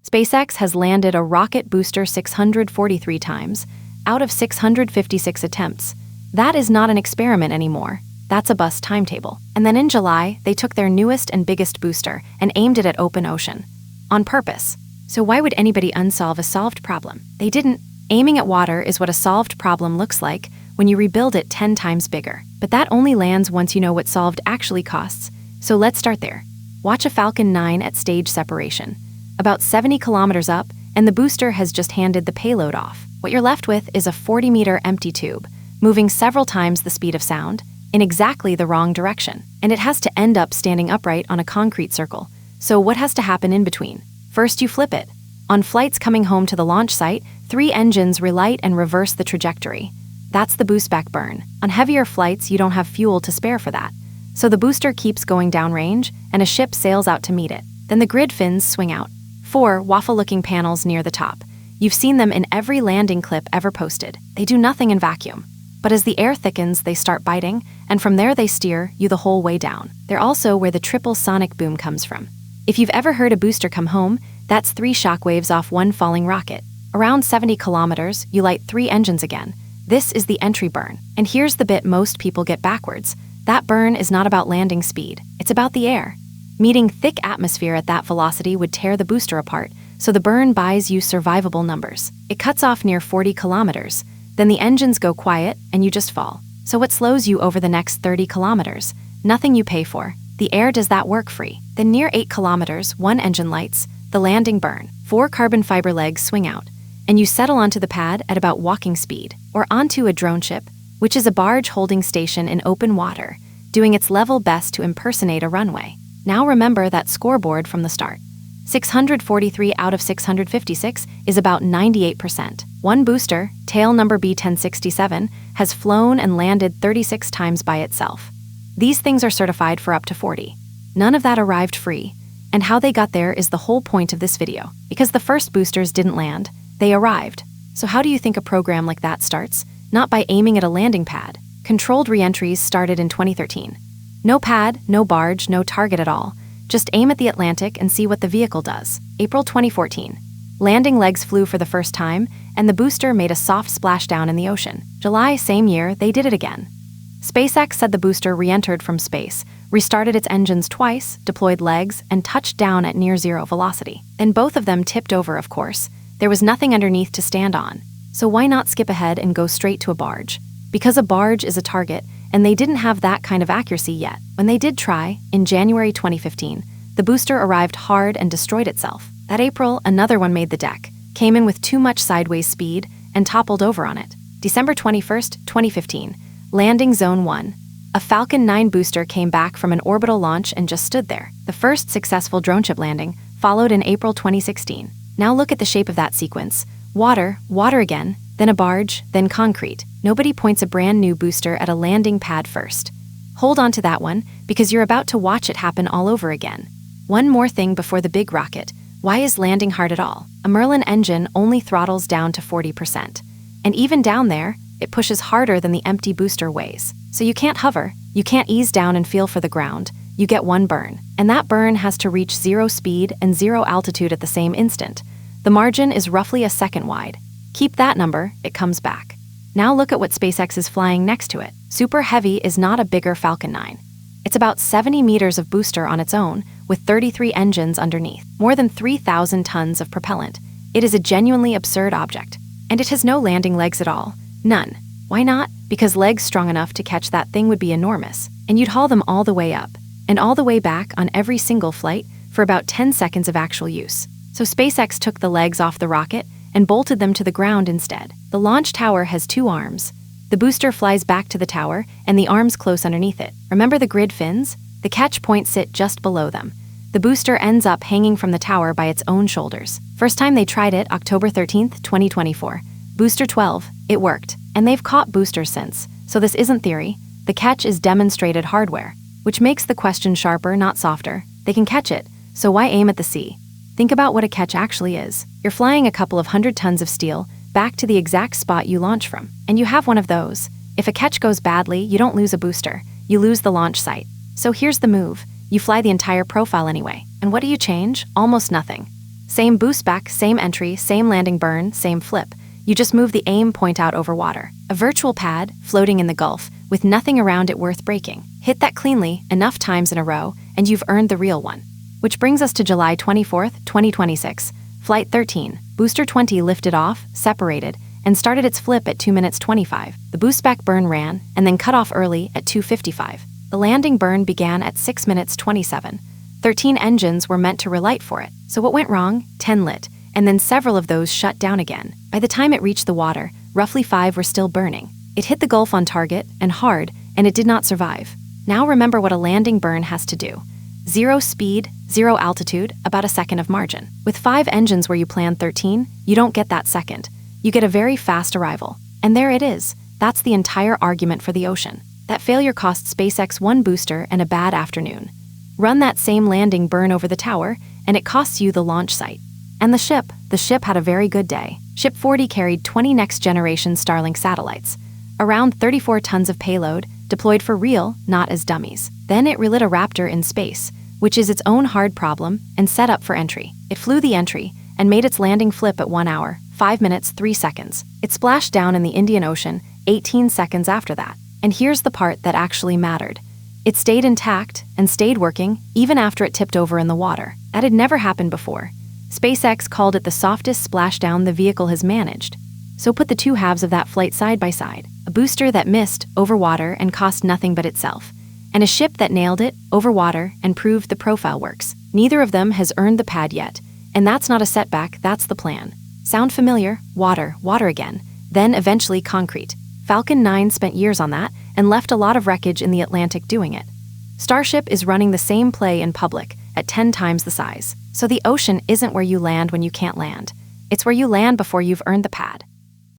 SpaceX has landed a rocket booster 643 times, out of 656 attempts. That is not an experiment anymore. That's a bus timetable. And then in July, they took their newest and biggest booster and aimed it at open ocean. On purpose. So why would anybody unsolve a solved problem? They didn't. Aiming at water is what a solved problem looks like when you rebuild it 10 times bigger. But that only lands once you know what solved actually costs. So let's start there. Watch a Falcon 9 at stage separation. About 70 kilometers up, and the booster has just handed the payload off. What you're left with is a 40-meter empty tube, moving several times the speed of sound, in exactly the wrong direction. And it has to end up standing upright on a concrete circle. So what has to happen in between? First, you flip it. On flights coming home to the launch site, 3 engines relight and reverse the trajectory. That's the boostback burn. On heavier flights, you don't have fuel to spare for that. So the booster keeps going downrange, and a ship sails out to meet it. Then the grid fins swing out. 4 waffle-looking panels near the top. You've seen them in every landing clip ever posted. They do nothing in vacuum. But as the air thickens, they start biting, and from there they steer you the whole way down. They're also where the triple sonic boom comes from. If you've ever heard a booster come home, that's 3 shockwaves off one falling rocket. Around 70 kilometers, you light 3 engines again. This is the entry burn. And here's the bit most people get backwards. That burn is not about landing speed. It's about the air. Meeting thick atmosphere at that velocity would tear the booster apart, so the burn buys you survivable numbers. It cuts off near 40 kilometers. Then the engines go quiet, and you just fall. So what slows you over the next 30 kilometers? Nothing you pay for. The air does that work free. Then near 8 kilometers, 1 engine lights, the landing burn. 4 carbon fiber legs swing out, and you settle onto the pad at about walking speed, or onto a drone ship, which is a barge holding station in open water, doing its level best to impersonate a runway. Now remember that scoreboard from the start. 643 out of 656 is about 98%. One booster, tail number B1067, has flown and landed 36 times by itself. These things are certified for up to 40. None of that arrived free, and how they got there is the whole point of this video. Because the first boosters didn't land, they arrived. So how do you think a program like that starts? Not by aiming at a landing pad. Controlled re-entries started in 2013. No pad, no barge, no target at all. Just aim at the Atlantic and see what the vehicle does. April 2014. Landing legs flew for the first time, and the booster made a soft splashdown in the ocean. July, same year, they did it again. SpaceX said the booster re-entered from space, restarted its engines twice, deployed legs, and touched down at near-zero velocity. Then both of them tipped over, of course. There was nothing underneath to stand on. So why not skip ahead and go straight to a barge? Because a barge is a target, and they didn't have that kind of accuracy yet. When they did try, in January 2015, the booster arrived hard and destroyed itself. That April, another one made the deck, came in with too much sideways speed, and toppled over on it. December 21st, 2015, landing zone 1. A Falcon 9 booster came back from an orbital launch and just stood there. The first successful drone ship landing followed in April 2016. Now look at the shape of that sequence. Water, water again, then a barge, then concrete. Nobody points a brand new booster at a landing pad first. Hold on to that one, because you're about to watch it happen all over again. One more thing before the big rocket. Why is landing hard at all? A Merlin engine only throttles down to 40%. And even down there, it pushes harder than the empty booster weighs. So you can't hover, you can't ease down and feel for the ground. You get one burn. And that burn has to reach 0 speed and 0 altitude at the same instant. The margin is roughly a second wide. Keep that number, it comes back. Now look at what SpaceX is flying next to it. Super Heavy is not a bigger Falcon 9. It's about 70 meters of booster on its own, with 33 engines underneath. More than 3,000 tons of propellant. It is a genuinely absurd object. And it has no landing legs at all. None. Why not? Because legs strong enough to catch that thing would be enormous. And you'd haul them all the way up, and all the way back on every single flight for about 10 seconds of actual use. So SpaceX took the legs off the rocket and bolted them to the ground instead. The launch tower has 2 arms. The booster flies back to the tower, and the arms close underneath it. Remember the grid fins? The catch points sit just below them. The booster ends up hanging from the tower by its own shoulders. First time they tried it, October 13th, 2024. Booster 12, it worked. And they've caught boosters since. So this isn't theory. The catch is demonstrated hardware, which makes the question sharper, not softer. They can catch it, so why aim at the sea? Think about what a catch actually is. You're flying a couple of 100 tons of steel back to the exact spot you launch from, and you have one of those. If a catch goes badly, you don't lose a booster, you lose the launch site. So here's the move. You fly the entire profile anyway. And what do you change? Almost nothing. Same boostback, same entry, same landing burn, same flip. You just move the aim point out over water. A virtual pad, floating in the Gulf, with nothing around it worth breaking. Hit that cleanly, enough times in a row, and you've earned the real one. Which brings us to July 24th, 2026. Flight 13, Booster 20 lifted off, separated, and started its flip at 2 minutes 25. The boostback burn ran, and then cut off early at 2:55. The landing burn began at 6 minutes 27. 13 engines were meant to relight for it. So what went wrong? 10 lit, and then several of those shut down again. By the time it reached the water, roughly 5 were still burning. It hit the Gulf on target, and hard, and it did not survive. Now remember what a landing burn has to do. 0 speed, 0 altitude, about a second of margin. With 5 engines where you plan 13, you don't get that second. You get a very fast arrival. And there it is. That's the entire argument for the ocean. That failure cost SpaceX 1 booster and a bad afternoon. Run that same landing burn over the tower, and it costs you the launch site. And the ship had a very good day. Ship 40 carried 20 next-generation Starlink satellites, around 34 tons of payload, deployed for real, not as dummies. Then it relit a Raptor in space, which is its own hard problem, and set up for entry. It flew the entry, and made its landing flip at 1 hour, 5 minutes, 3 seconds. It splashed down in the Indian Ocean 18 seconds after that. And here's the part that actually mattered. It stayed intact and stayed working even after it tipped over in the water. That had never happened before. SpaceX called it the softest splashdown the vehicle has managed. So put the two halves of that flight side by side. A booster that missed over water and cost nothing but itself. And a ship that nailed it over water and proved the profile works. Neither of them has earned the pad yet. And that's not a setback, that's the plan. Sound familiar? Water, water again. Then eventually concrete. Falcon 9 spent years on that and left a lot of wreckage in the Atlantic doing it. Starship is running the same play in public at 10 times the size. So the ocean isn't where you land when you can't land. It's where you land before you've earned the pad.